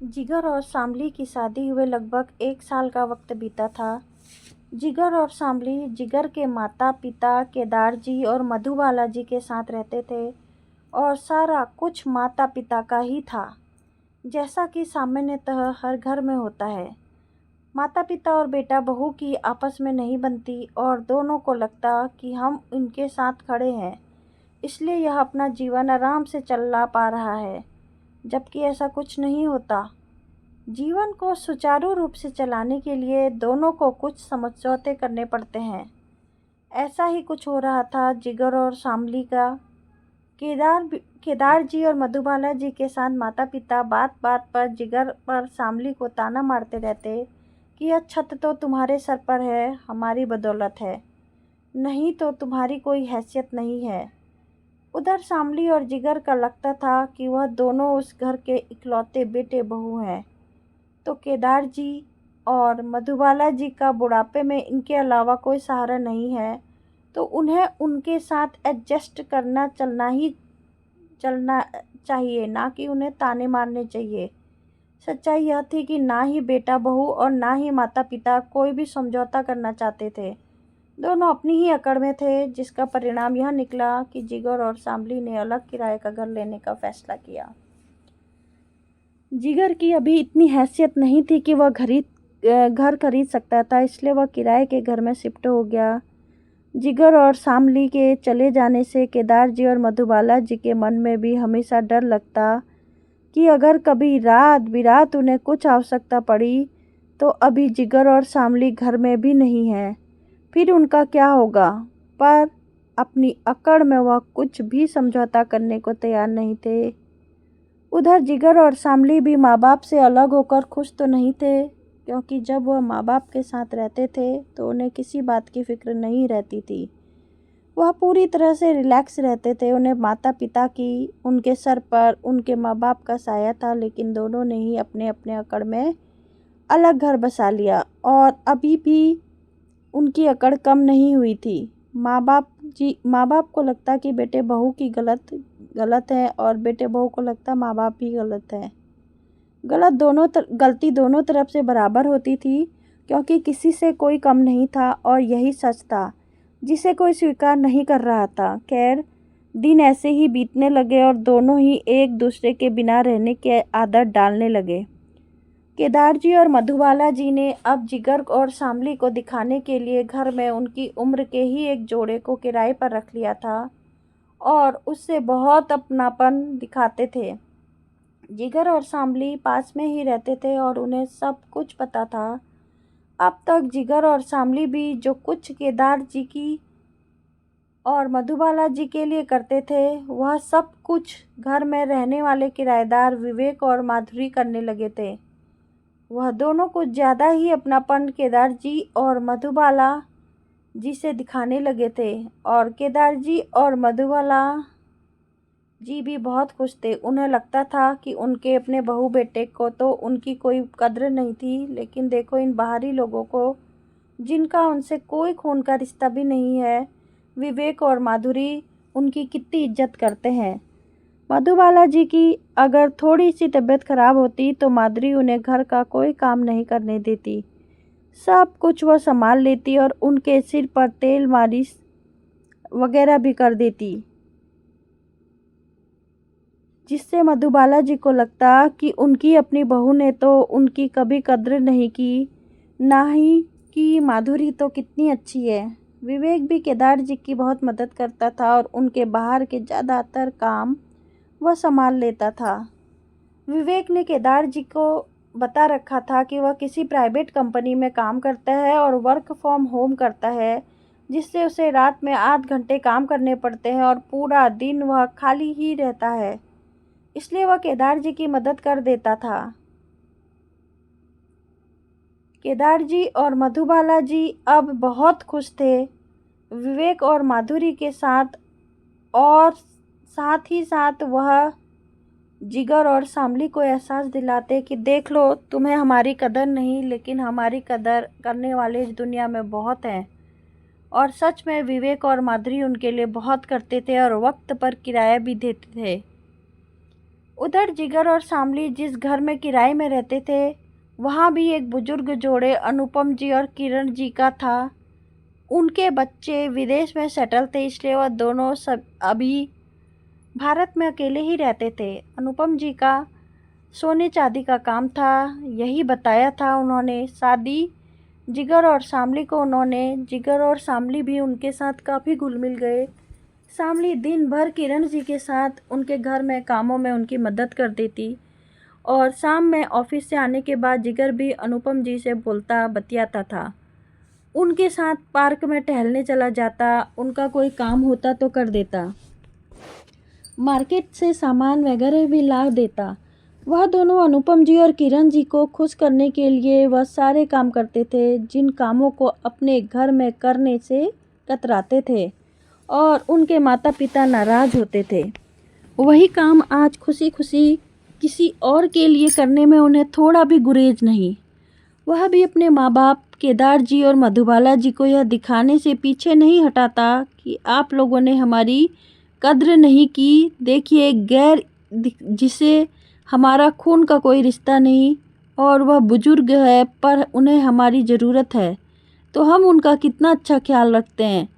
जिगर और शामली की शादी हुए लगभग 1 साल का वक्त बीता था। जिगर और शामली जिगर के माता पिता केदार जी और मधुबाला जी के साथ रहते थे और सारा कुछ माता पिता का ही था। जैसा कि सामान्यतः हर घर में होता है, माता पिता और बेटा बहू की आपस में नहीं बनती और दोनों को लगता कि हम इनके साथ खड़े हैं, इसलिए यह अपना जीवन आराम से चला पा रहा है, जबकि ऐसा कुछ नहीं होता। जीवन को सुचारू रूप से चलाने के लिए दोनों को कुछ समझौते करने पड़ते हैं। ऐसा ही कुछ हो रहा था जिगर और शामली का। केदार जी और मधुबाला जी के साथ माता पिता बात बात पर जिगर पर शामली को ताना मारते रहते कि यह छत तो तुम्हारे सर पर है, हमारी बदौलत है, नहीं तो तुम्हारी कोई हैसियत नहीं है। उधर शामली और जिगर का लगता था कि वह दोनों उस घर के इकलौते बेटे बहू हैं, तो केदार जी और मधुबाला जी का बुढ़ापे में इनके अलावा कोई सहारा नहीं है, तो उन्हें उनके साथ एडजस्ट करना चलना चाहिए, ना कि उन्हें ताने मारने चाहिए। सच्चाई यह थी कि ना ही बेटा बहू और ना ही माता पिता कोई भी समझौता करना चाहते थे। दोनों अपनी ही अकड़ में थे, जिसका परिणाम यह निकला कि जिगर और शामली ने अलग किराए का घर लेने का फैसला किया। जिगर की अभी इतनी हैसियत नहीं थी कि वह घर खरीद सकता था, इसलिए वह किराए के घर में शिफ्ट हो गया। जिगर और शामली के चले जाने से केदार जी और मधुबाला जी के मन में भी हमेशा डर लगता कि अगर कभी रात बिरात उन्हें कुछ आवश्यकता पड़ी तो अभी जिगर और शामली घर में भी नहीं है, फिर उनका क्या होगा। पर अपनी अकड़ में वह कुछ भी समझौता करने को तैयार नहीं थे। उधर जिगर और शामली भी माँ बाप से अलग होकर खुश तो नहीं थे, क्योंकि जब वह माँ बाप के साथ रहते थे तो उन्हें किसी बात की फिक्र नहीं रहती थी। वह पूरी तरह से रिलैक्स रहते थे। उन्हें माता पिता की उनके सर पर उनके माँ बाप का साया था, लेकिन दोनों ने ही अपने अपने अकड़ में अलग घर बसा लिया और अभी भी उनकी अकड़ कम नहीं हुई थी। माँ बाप को लगता कि बेटे बहू की गलत है और बेटे बहू को लगता माँ बाप भी गलत है। गलती दोनों तरफ से बराबर होती थी, क्योंकि किसी से कोई कम नहीं था और यही सच था जिसे कोई स्वीकार नहीं कर रहा था। खैर, दिन ऐसे ही बीतने लगे और दोनों ही एक दूसरे के बिना रहने की आदत डालने लगे। केदार जी और मधुबाला जी ने अब जिगर और शामली को दिखाने के लिए घर में उनकी उम्र के ही एक जोड़े को किराए पर रख लिया था और उससे बहुत अपनापन दिखाते थे। जिगर और शामली पास में ही रहते थे और उन्हें सब कुछ पता था। अब तक जिगर और शामली भी जो कुछ केदार जी की और मधुबाला जी के लिए करते थे, वह सब कुछ घर में रहने वाले किराएदार विवेक और माधुरी करने लगे थे। वह दोनों कुछ ज़्यादा ही अपनापन केदार जी और मधुबाला जी से दिखाने लगे थे और केदार जी और मधुबाला जी भी बहुत खुश थे। उन्हें लगता था कि उनके अपने बहू बेटे को तो उनकी कोई कद्र नहीं थी, लेकिन देखो इन बाहरी लोगों को, जिनका उनसे कोई खून का रिश्ता भी नहीं है, विवेक और माधुरी उनकी कितनी इज्जत करते हैं। मधुबाला जी की अगर थोड़ी सी तबीयत खराब होती तो माधुरी उन्हें घर का कोई काम नहीं करने देती। सब कुछ वह संभाल लेती और उनके सिर पर तेल मालिश वगैरह भी कर देती, जिससे मधुबाला जी को लगता कि उनकी अपनी बहू ने तो उनकी कभी कद्र नहीं की, ना ही कि माधुरी तो कितनी अच्छी है। विवेक भी केदार जी की बहुत मदद करता था और उनके बाहर के ज़्यादातर काम वह संभाल लेता था। विवेक ने केदार जी को बता रखा था कि वह किसी प्राइवेट कंपनी में काम करता है और वर्क फ्रॉम होम करता है, जिससे उसे रात में 8 घंटे काम करने पड़ते हैं और पूरा दिन वह खाली ही रहता है, इसलिए वह केदार जी की मदद कर देता था। केदार जी और मधुबाला जी अब बहुत खुश थे विवेक और माधुरी के साथ, और साथ ही साथ वह जिगर और शामली को एहसास दिलाते कि देख लो, तुम्हें हमारी कदर नहीं, लेकिन हमारी कदर करने वाले इस दुनिया में बहुत हैं। और सच में विवेक और माधुरी उनके लिए बहुत करते थे और वक्त पर किराया भी देते थे। उधर जिगर और शामली जिस घर में किराए में रहते थे, वहाँ भी एक बुजुर्ग जोड़े अनुपम जी और किरण जी का था। उनके बच्चे विदेश में सेटल थे, इसलिए वह दोनों सब अभी भारत में अकेले ही रहते थे। अनुपम जी का सोने चांदी का काम था, यही बताया था उन्होंने। शादी जिगर और शामली को उन्होंने, जिगर और शामली भी उनके साथ काफ़ी घुल मिल गए। शामली दिन भर किरण जी के साथ उनके घर में कामों में उनकी मदद कर देती और शाम में ऑफिस से आने के बाद जिगर भी अनुपम जी से बोलता बतियाता था। उनके साथ पार्क में टहलने चला जाता, उनका कोई काम होता तो कर देता, मार्केट से सामान वगैरह भी ला देता। वह दोनों अनुपम जी और किरण जी को खुश करने के लिए वह सारे काम करते थे जिन कामों को अपने घर में करने से कतराते थे और उनके माता पिता नाराज़ होते थे। वही काम आज खुशी खुशी किसी और के लिए करने में उन्हें थोड़ा भी गुरेज नहीं। वह भी अपने माँ बाप केदार जी और मधुबाला जी को यह दिखाने से पीछे नहीं हटाता कि आप लोगों ने हमारी कद्र नहीं की। देखिए, गैर जिसे हमारा खून का कोई रिश्ता नहीं और वह बुजुर्ग है, पर उन्हें हमारी ज़रूरत है तो हम उनका कितना अच्छा ख्याल रखते हैं।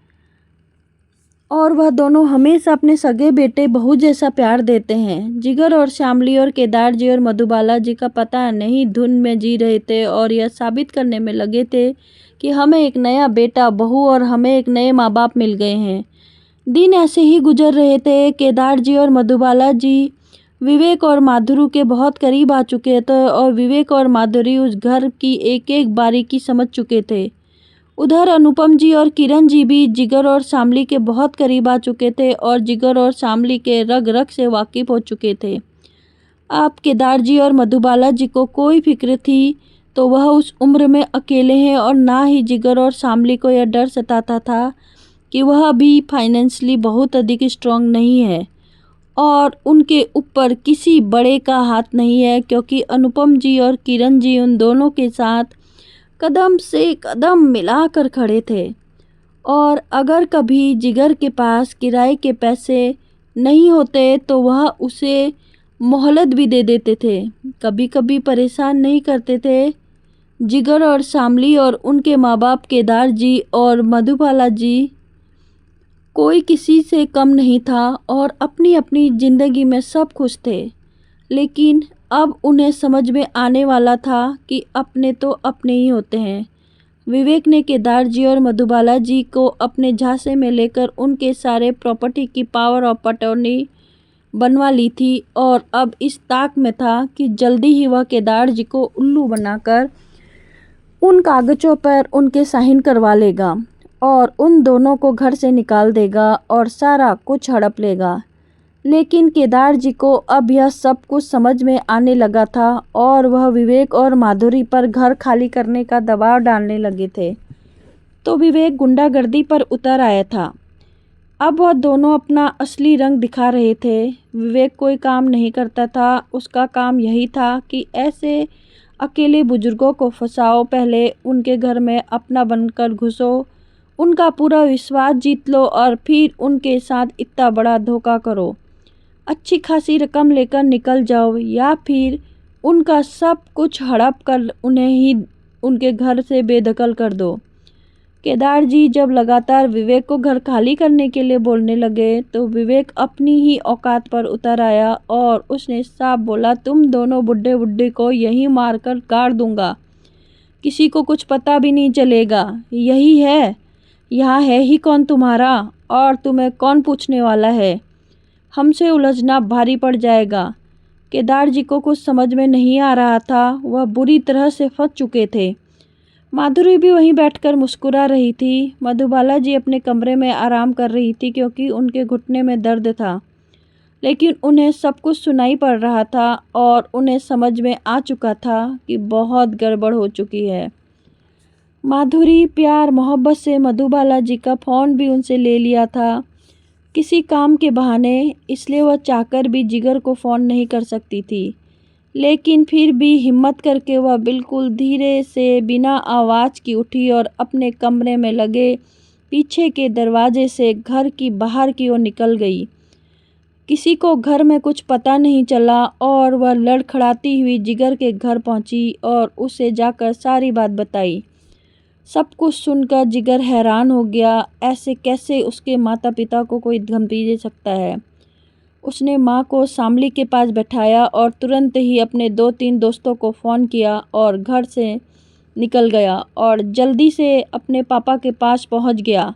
और वह दोनों हमेशा अपने सगे बेटे बहू जैसा प्यार देते हैं। जिगर और शामली और केदार जी और मधुबाला जी का पता नहीं धुन में जी रहे थे और यह साबित करने में लगे थे कि हमें एक नया बेटा बहू और हमें एक नए माँ बाप मिल गए हैं। दिन ऐसे ही गुजर रहे थे। केदार जी और मधुबाला जी विवेक और माधुरी के बहुत करीब आ चुके थे और विवेक और माधुरी उस घर की एक एक बारीकी समझ चुके थे। उधर अनुपम जी और किरण जी भी जिगर और शामली के बहुत करीब आ चुके थे और जिगर और शामली के रग रग से वाकिफ हो चुके थे। अब केदार जी और मधुबाला जी को कोई फिक्र थी तो वह उस उम्र में अकेले हैं और ना ही जिगर और शामली को यह डर सताता था कि वह अभी फाइनेंशियली बहुत अधिक स्ट्रांग नहीं है और उनके ऊपर किसी बड़े का हाथ नहीं है, क्योंकि अनुपम जी और किरण जी उन दोनों के साथ कदम से कदम मिलाकर खड़े थे। और अगर कभी जिगर के पास किराए के पैसे नहीं होते तो वह उसे मोहलत भी दे देते थे, कभी कभी परेशान नहीं करते थे। जिगर और शामली और उनके माँ बाप केदार जी और मधुबाला जी कोई किसी से कम नहीं था और अपनी अपनी ज़िंदगी में सब खुश थे। लेकिन अब उन्हें समझ में आने वाला था कि अपने तो अपने ही होते हैं। विवेक ने केदार जी और मधुबाला जी को अपने झांसे में लेकर उनके सारे प्रॉपर्टी की पावर ऑफ अटॉर्नी बनवा ली थी और अब इस ताक में था कि जल्दी ही वह केदार जी को उल्लू बनाकर उन कागज़ों पर उनके साइन करवा लेगा और उन दोनों को घर से निकाल देगा और सारा कुछ हड़प लेगा। लेकिन केदार जी को अब यह सब कुछ समझ में आने लगा था और वह विवेक और माधुरी पर घर खाली करने का दबाव डालने लगे थे। तो विवेक गुंडागर्दी पर उतर आया था। अब वह दोनों अपना असली रंग दिखा रहे थे। विवेक कोई काम नहीं करता था, उसका काम यही था कि ऐसे अकेले बुजुर्गों को फंसाओ, पहले उनके घर में अपना बनकर घुसो, उनका पूरा विश्वास जीत लो और फिर उनके साथ इतना बड़ा धोखा करो, अच्छी खासी रकम लेकर निकल जाओ या फिर उनका सब कुछ हड़प कर उन्हें ही उनके घर से बेदखल कर दो। केदार जी जब लगातार विवेक को घर खाली करने के लिए बोलने लगे तो विवेक अपनी ही औकात पर उतर आया और उसने साफ बोला, तुम दोनों बुड्ढे बुड्ढे को यहीं मारकर गाड़ दूंगा, किसी को कुछ पता भी नहीं चलेगा। यही है, यहाँ है ही कौन तुम्हारा और तुम्हें कौन पूछने वाला है, हमसे उलझना भारी पड़ जाएगा। केदार जी को कुछ समझ में नहीं आ रहा था, वह बुरी तरह से फंस चुके थे। माधुरी भी वहीं बैठकर मुस्कुरा रही थी। मधुबाला जी अपने कमरे में आराम कर रही थी क्योंकि उनके घुटने में दर्द था, लेकिन उन्हें सब कुछ सुनाई पड़ रहा था और उन्हें समझ में आ चुका था कि बहुत गड़बड़ हो चुकी है। माधुरी प्यार मोहब्बत से मधुबाला जी का फ़ोन भी उनसे ले लिया था किसी काम के बहाने, इसलिए वह चाहकर भी जिगर को फ़ोन नहीं कर सकती थी। लेकिन फिर भी हिम्मत करके वह बिल्कुल धीरे से बिना आवाज़ की उठी और अपने कमरे में लगे पीछे के दरवाजे से घर की बाहर की ओर निकल गई। किसी को घर में कुछ पता नहीं चला और वह लड़खड़ाती हुई जिगर के घर पहुंची और उसे जाकर सारी बात बताई। सब कुछ सुनकर जिगर हैरान हो गया। ऐसे कैसे उसके माता पिता को कोई धमकी दे सकता है। उसने माँ को शामली के पास बैठाया और तुरंत ही अपने 2-3 दोस्तों को फ़ोन किया और घर से निकल गया और जल्दी से अपने पापा के पास पहुँच गया।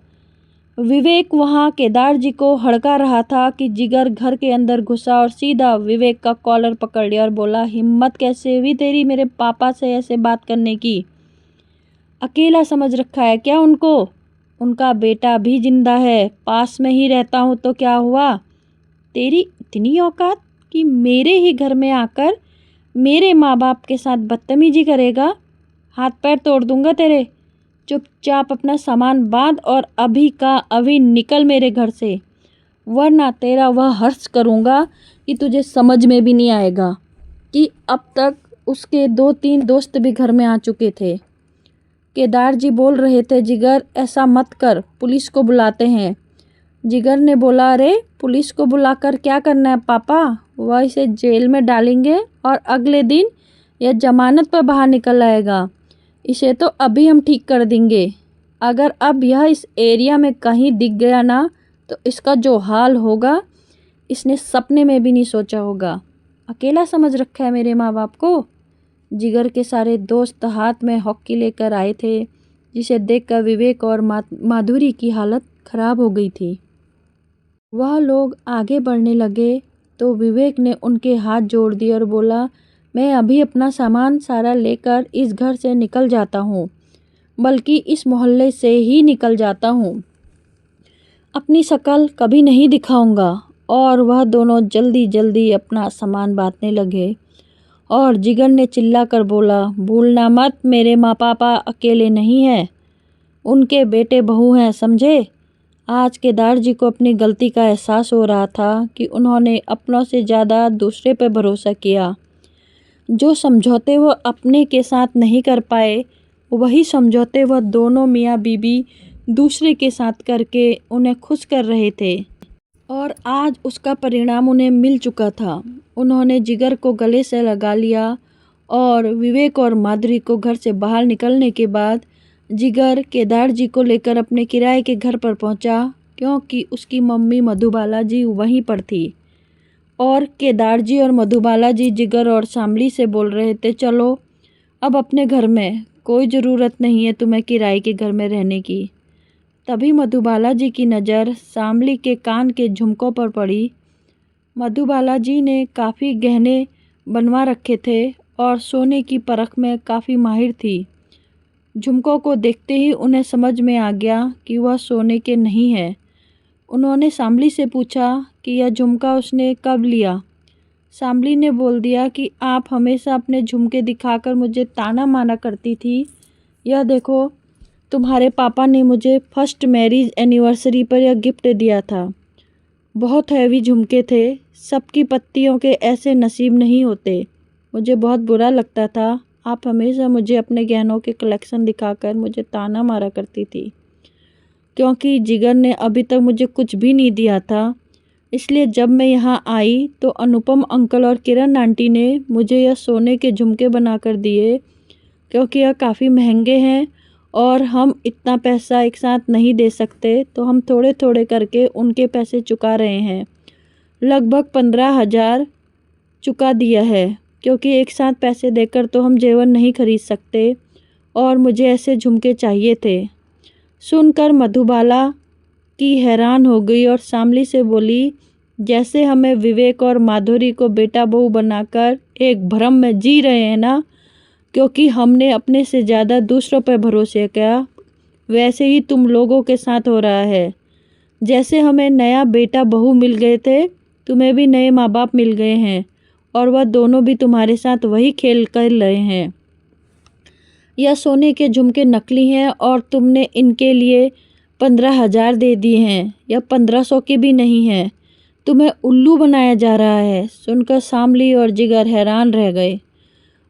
विवेक वहाँ केदार जी को हड़का रहा था कि जिगर घर के अंदर घुसा और सीधा विवेक का कॉलर पकड़ लिया और बोला, हिम्मत कैसे हुई तेरी मेरे पापा से ऐसे बात करने की? अकेला समझ रखा है क्या उनको? उनका बेटा भी जिंदा है, पास में ही रहता हूँ तो क्या हुआ? तेरी इतनी औकात कि मेरे ही घर में आकर मेरे माँ बाप के साथ बदतमीजी करेगा? हाथ पैर तोड़ दूंगा तेरे। चुपचाप अपना सामान बांध और अभी का अभी निकल मेरे घर से, वरना तेरा वह हर्ष करूँगा कि तुझे समझ में भी नहीं आएगा। कि अब तक उसके 2-3 दोस्त भी घर में आ चुके थे। केदार जी बोल रहे थे, जिगर ऐसा मत कर, पुलिस को बुलाते हैं। जिगर ने बोला, अरे पुलिस को बुलाकर क्या करना है पापा? वह इसे जेल में डालेंगे और अगले दिन यह जमानत पर बाहर निकल आएगा। इसे तो अभी हम ठीक कर देंगे। अगर अब यह इस एरिया में कहीं दिख गया ना तो इसका जो हाल होगा इसने सपने में भी नहीं सोचा होगा। अकेला समझ रखा है मेरे माँ बाप को। जिगर के सारे दोस्त हाथ में हॉकी लेकर आए थे, जिसे देखकर विवेक और माधुरी की हालत खराब हो गई थी। वह लोग आगे बढ़ने लगे तो विवेक ने उनके हाथ जोड़ दिए और बोला, मैं अभी अपना सामान सारा लेकर इस घर से निकल जाता हूँ, बल्कि इस मोहल्ले से ही निकल जाता हूँ। अपनी शक्ल कभी नहीं दिखाऊंगा। और वह दोनों जल्दी जल्दी अपना सामान बांटने लगे। और जिगर ने चिल्लाकर बोला, भूलना मत मेरे माँ पापा अकेले नहीं हैं, उनके बेटे बहू हैं, समझे? आज केदार जी को अपनी गलती का एहसास हो रहा था कि उन्होंने अपनों से ज़्यादा दूसरे पर भरोसा किया। जो समझौते वह अपने के साथ नहीं कर पाए, वही समझौते वह दोनों मियाँ बीबी दूसरे के साथ करके उन्हें खुश कर रहे थे। और आज उसका परिणाम उन्हें मिल चुका था। उन्होंने जिगर को गले से लगा लिया और विवेक और माधुरी को घर से बाहर निकलने के बाद जिगर केदार जी को लेकर अपने किराए के घर पर पहुंचा, क्योंकि उसकी मम्मी मधुबाला जी वहीं पर थी। और केदार जी और मधुबाला जी जिगर और शामली से बोल रहे थे, चलो अब अपने घर में, कोई ज़रूरत नहीं है तुम्हें किराए के घर में रहने की। तभी मधुबाला जी की नज़र शामली के कान के झुमकों पर पड़ी। मधुबाला जी ने काफ़ी गहने बनवा रखे थे और सोने की परख में काफ़ी माहिर थी। झुमकों को देखते ही उन्हें समझ में आ गया कि वह सोने के नहीं है। उन्होंने शामली से पूछा कि यह झुमका उसने कब लिया। शामली ने बोल दिया कि आप हमेशा अपने झुमके दिखाकर मुझे ताना माना करती थी। यह देखो, तुम्हारे पापा ने मुझे फर्स्ट मैरिज एनिवर्सरी पर यह गिफ्ट दिया था। बहुत हैवी झुमके थे, सबकी पत्तियों के ऐसे नसीब नहीं होते। मुझे बहुत बुरा लगता था, आप हमेशा मुझे अपने गहनों के कलेक्शन दिखाकर मुझे ताना मारा करती थी। क्योंकि जिगर ने अभी तक मुझे कुछ भी नहीं दिया था, इसलिए जब मैं यहाँ आई तो अनुपम अंकल और किरण आंटी ने मुझे यह सोने के झुमके बनाकर दिए, क्योंकि यह काफ़ी महंगे हैं और हम इतना पैसा एक साथ नहीं दे सकते, तो हम थोड़े थोड़े करके उनके पैसे चुका रहे हैं। लगभग 15,000 चुका दिया है, क्योंकि एक साथ पैसे देकर तो हम जेवर नहीं खरीद सकते और मुझे ऐसे झुमके चाहिए थे। सुनकर मधुबाला की हैरान हो गई और शामली से बोली, जैसे हमें विवेक और माधुरी को बेटा बहू बनाकर एक भ्रम में जी रहे हैं ना, क्योंकि हमने अपने से ज़्यादा दूसरों पर भरोसे किया, वैसे ही तुम लोगों के साथ हो रहा है। जैसे हमें नया बेटा बहू मिल गए थे, तुम्हें भी नए माँ बाप मिल गए हैं और वह दोनों भी तुम्हारे साथ वही खेल कर रहे हैं। यह सोने के झुमके नकली हैं और तुमने इनके लिए 15,000 दे दिए हैं, यह 1500 के भी नहीं हैं। तुम्हें उल्लू बनाया जा रहा है। सुनकर शामली और जिगर हैरान रह गए।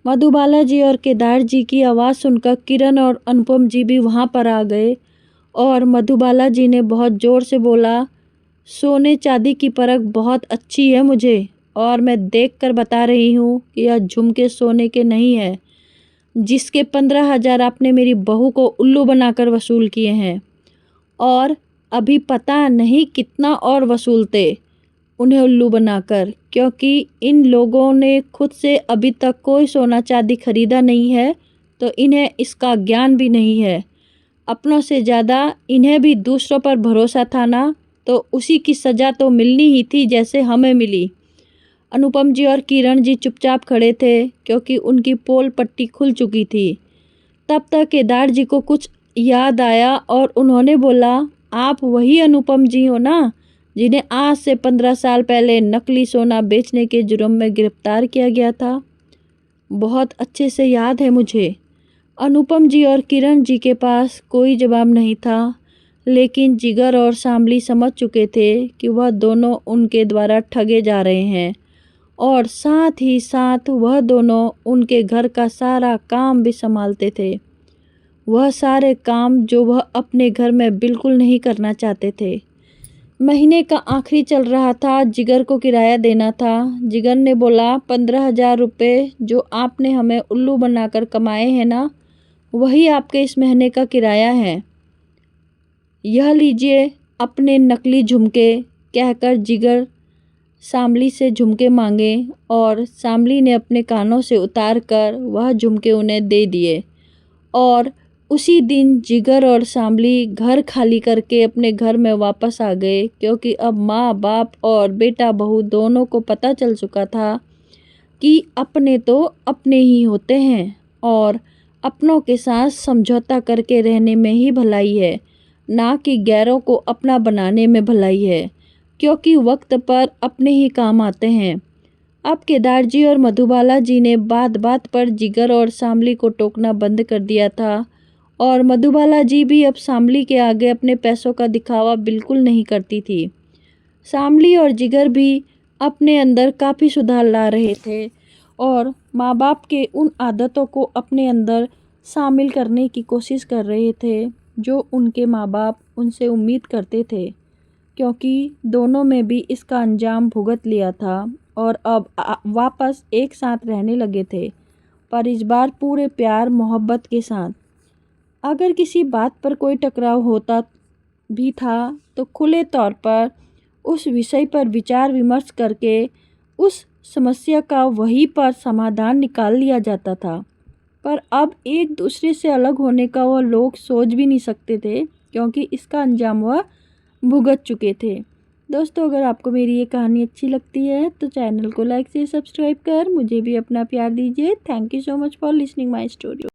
मधुबाला जी और केदार जी की आवाज़ सुनकर किरण और अनुपम जी भी वहाँ पर आ गए और मधुबाला जी ने बहुत ज़ोर से बोला, सोने चांदी की परख बहुत अच्छी है मुझे, और मैं देखकर बता रही हूँ कि यह झुमके सोने के नहीं है, जिसके 15,000 आपने मेरी बहू को उल्लू बनाकर वसूल किए हैं, और अभी पता नहीं कितना और वसूलते उन्हें उल्लू बनाकर, क्योंकि इन लोगों ने खुद से अभी तक कोई सोना चांदी खरीदा नहीं है, तो इन्हें इसका ज्ञान भी नहीं है। अपनों से ज़्यादा इन्हें भी दूसरों पर भरोसा था ना, तो उसी की सज़ा तो मिलनी ही थी जैसे हमें मिली। अनुपम जी और किरण जी चुपचाप खड़े थे, क्योंकि उनकी पोल पट्टी खुल चुकी थी। तब तक केदार जी को कुछ याद आया और उन्होंने बोला, आप वही अनुपम जी हो ना, जिन्हें आज से 15 साल पहले नकली सोना बेचने के जुर्म में गिरफ्तार किया गया था। बहुत अच्छे से याद है मुझे। अनुपम जी और किरण जी के पास कोई जवाब नहीं था, लेकिन जिगर और शामली समझ चुके थे कि वह दोनों उनके द्वारा ठगे जा रहे हैं, और साथ ही साथ वह दोनों उनके घर का सारा काम भी संभालते थे। वह सारे काम जो वह अपने घर में बिल्कुल नहीं करना चाहते थे। महीने का आखिरी चल रहा था, जिगर को किराया देना था। जिगर ने बोला, 15,000 रुपये जो आपने हमें उल्लू बनाकर कमाए हैं ना, वही आपके इस महीने का किराया है। यह लीजिए अपने नकली झुमके, कहकर जिगर शामली से झुमके मांगे, और शामली ने अपने कानों से उतार कर वह झुमके उन्हें दे दिए। और उसी दिन जिगर और शामली घर खाली करके अपने घर में वापस आ गए, क्योंकि अब माँ बाप और बेटा बहू दोनों को पता चल चुका था कि अपने तो अपने ही होते हैं, और अपनों के साथ समझौता करके रहने में ही भलाई है, ना कि गैरों को अपना बनाने में भलाई है, क्योंकि वक्त पर अपने ही काम आते हैं। अब केदार जी और मधुबाला जी ने बात बात पर जिगर और शामली को टोकना बंद कर दिया था, और मधुबाला जी भी अब शामली के आगे अपने पैसों का दिखावा बिल्कुल नहीं करती थी। शामली और जिगर भी अपने अंदर काफ़ी सुधार ला रहे थे, और माँ बाप के उन आदतों को अपने अंदर शामिल करने की कोशिश कर रहे थे जो उनके माँ बाप उनसे उम्मीद करते थे, क्योंकि दोनों में भी इसका अंजाम भुगत लिया था, और अब वापस एक साथ रहने लगे थे, पर इस बार पूरे प्यार मोहब्बत के साथ। अगर किसी बात पर कोई टकराव होता भी था तो खुले तौर पर उस विषय पर विचार विमर्श करके उस समस्या का वहीं पर समाधान निकाल लिया जाता था। पर अब एक दूसरे से अलग होने का वह लोग सोच भी नहीं सकते थे, क्योंकि इसका अंजाम वह भुगत चुके थे। दोस्तों, अगर आपको मेरी ये कहानी अच्छी लगती है तो चैनल को लाइक से सब्सक्राइब कर मुझे भी अपना प्यार दीजिए। Thank you so much for listening my story.